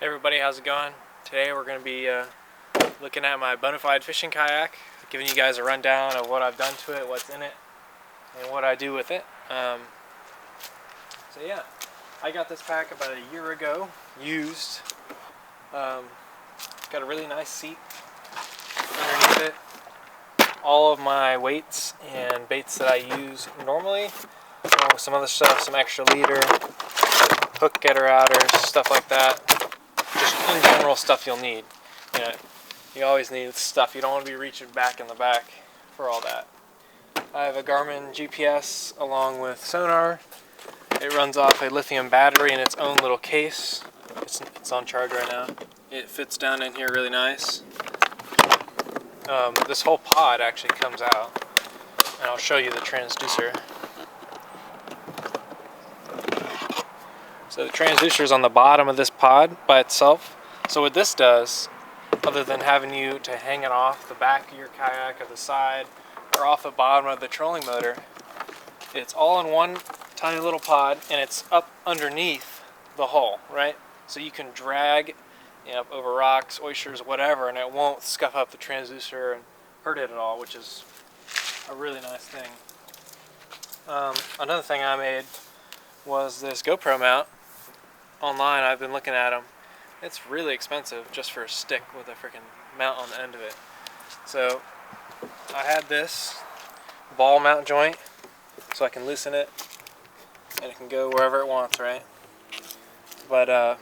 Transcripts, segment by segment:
Hey everybody, how's it going? Today we're going to be looking at my Bonafide fishing kayak, giving you guys a rundown of what I've done to it, what's in it, and what I do with it. So yeah, I got this pack about a year ago, used. Got a really nice seat underneath it. All of my weights and baits that I use normally, along with some other stuff, some extra leader, hook getter outers, stuff like that. Just in general stuff you'll need. You always need stuff. You don't want to be reaching back in the back for all that. I have a Garmin GPS along with sonar. It runs off a lithium battery in its own little case. It's on charge right now. It fits down in here really nice. This whole pod actually comes out, and I'll show you the transducer. So the transducer is on the bottom of this pod by itself. So what this does, other than having you to hang it off the back of your kayak or the side or off the bottom of the trolling motor, it's all in one tiny little pod, and it's up underneath the hull, right? So you can drag over rocks, oysters, whatever, and it won't scuff up the transducer and hurt it at all, which is a really nice thing. Another thing I made was this GoPro mount. Online, I've been looking at them. It's really expensive just for a stick with a freaking mount on the end of it. So I had this ball mount joint so I can loosen it and it can go wherever it wants, right? But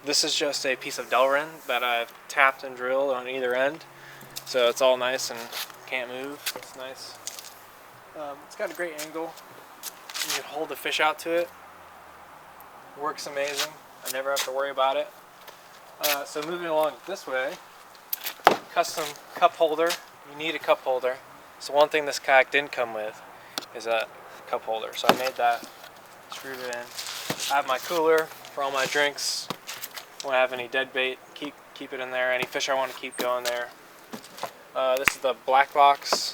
this is just a piece of Delrin that I've tapped and drilled on either end, so it's all nice and can't move. It's nice. It's got a great angle. You can hold the fish out to it. Works amazing. I never have to worry about it. So moving along this way, custom cup holder. You need a cup holder. So one thing this kayak didn't come with is a cup holder. So I made that, screwed it in. I have my cooler for all my drinks. When I have any dead bait, keep it in there. Any fish I want to keep going there. This is the black box,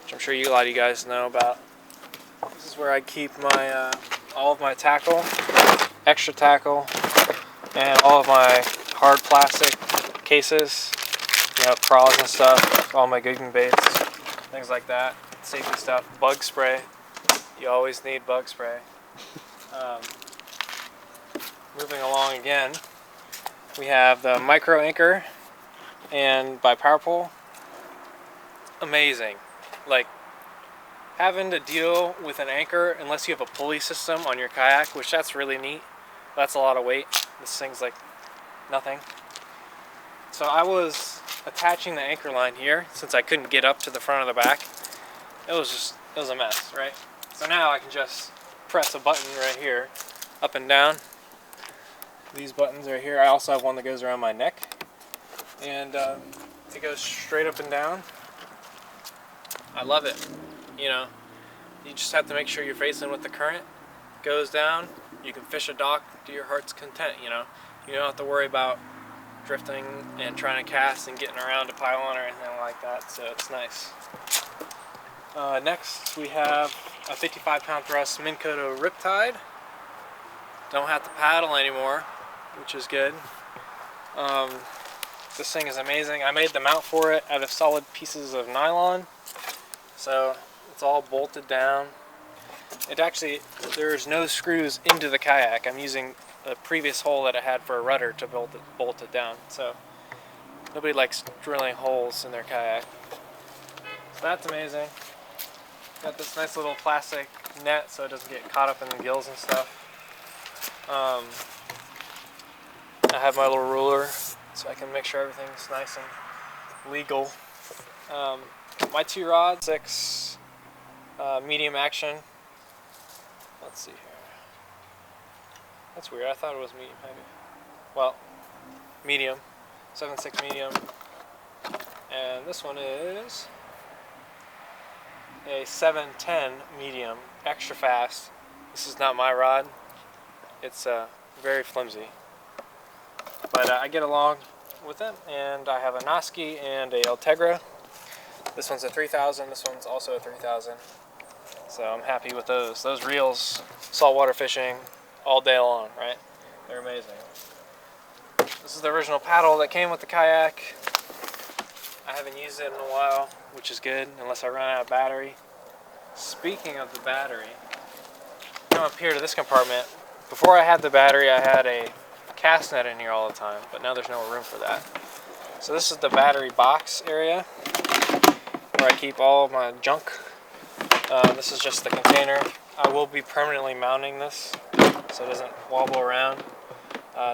which I'm sure a lot of you guys know about. This is where I keep my all of my tackle, extra tackle, and all of my hard plastic cases, crawls and stuff, all my gigging baits, things like that, safety stuff, bug spray. You always need bug spray. Moving along again, we have the micro anchor and by Power Pole. Amazing. Like, having to deal with an anchor unless you have a pulley system on your kayak, which that's really neat. That's a lot of weight. This thing's like nothing. So I was attaching the anchor line here since I couldn't get up to the front or the back. It was a mess, right? So now I can just press a button right here, up and down. These buttons right here. I also have one that goes around my neck, and it goes straight up and down. I love it. You just have to make sure you're facing with the current. Goes down, you can fish a dock to your heart's content. You don't have to worry about drifting and trying to cast and getting around a pylon or anything like that, so it's nice. Next we have a 55-pound thrust Minn Kota Riptide. Don't have to paddle anymore, which is good. This thing is amazing. I made the mount for it out of solid pieces of nylon, so it's all bolted down. There's no screws into the kayak. I'm using a previous hole that I had for a rudder to bolt it down. So nobody likes drilling holes in their kayak. So that's amazing. Got this nice little plastic net so it doesn't get caught up in the gills and stuff. I have my little ruler so I can make sure everything's nice and legal. My two rods, 6 medium action. Let's see here. That's weird. I thought it was medium heavy. Well, medium. 7.6 medium. And this one is a 7.10 medium, extra fast. This is not my rod. It's very flimsy. But I get along with it, and I have a Noski and a Ultegra. This one's a 3000, this one's also a 3000. So I'm happy with those. Those reels, saltwater fishing, all day long, right? They're amazing. This is the original paddle that came with the kayak. I haven't used it in a while, which is good, unless I run out of battery. Speaking of the battery, come up here to this compartment. Before I had the battery, I had a cast net in here all the time, but now there's no room for that. So this is the battery box area, where I keep all of my junk. This is just the container. I will be permanently mounting this, so it doesn't wobble around.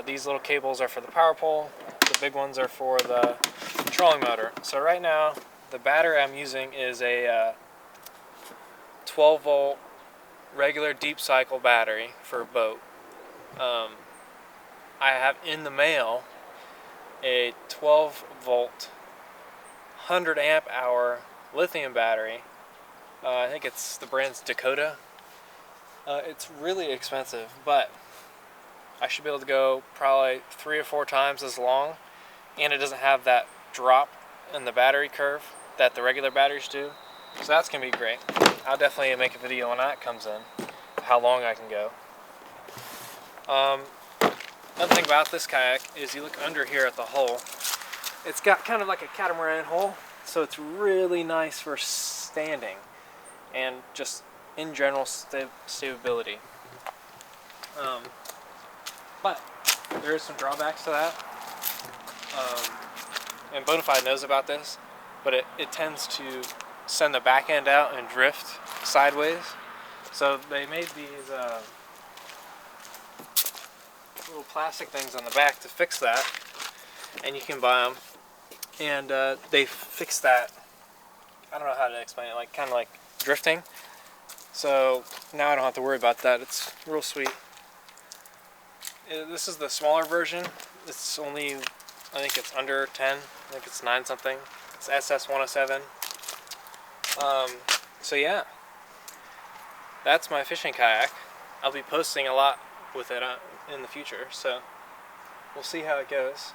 These little cables are for the power pole. The big ones are for the trolling motor. So right now, the battery I'm using is a 12 volt regular deep cycle battery for a boat. I have in the mail a 12 volt 100 amp hour lithium battery. I think it's the brand's Dakota. It's really expensive, but I should be able to go probably 3 or 4 times as long, and it doesn't have that drop in the battery curve that the regular batteries do. So that's going to be great. I'll definitely make a video when that comes in, how long I can go. Another thing about this kayak is you look under here at the hull. It's got kind of like a catamaran hull, so it's really nice for standing and just in general stability. But there is some drawbacks to that, and Bonafide knows about this, but it tends to send the back end out and drift sideways. So they made these little plastic things on the back to fix that, and you can buy them, and they fix that. I don't know how to explain it, like kind of like drifting. So now I don't have to worry about that. It's real sweet. This is the smaller version. It's only, I think it's under 10. I think it's 9 something. It's SS107. So yeah, that's my fishing kayak. I'll be posting a lot with it in the future, so we'll see how it goes.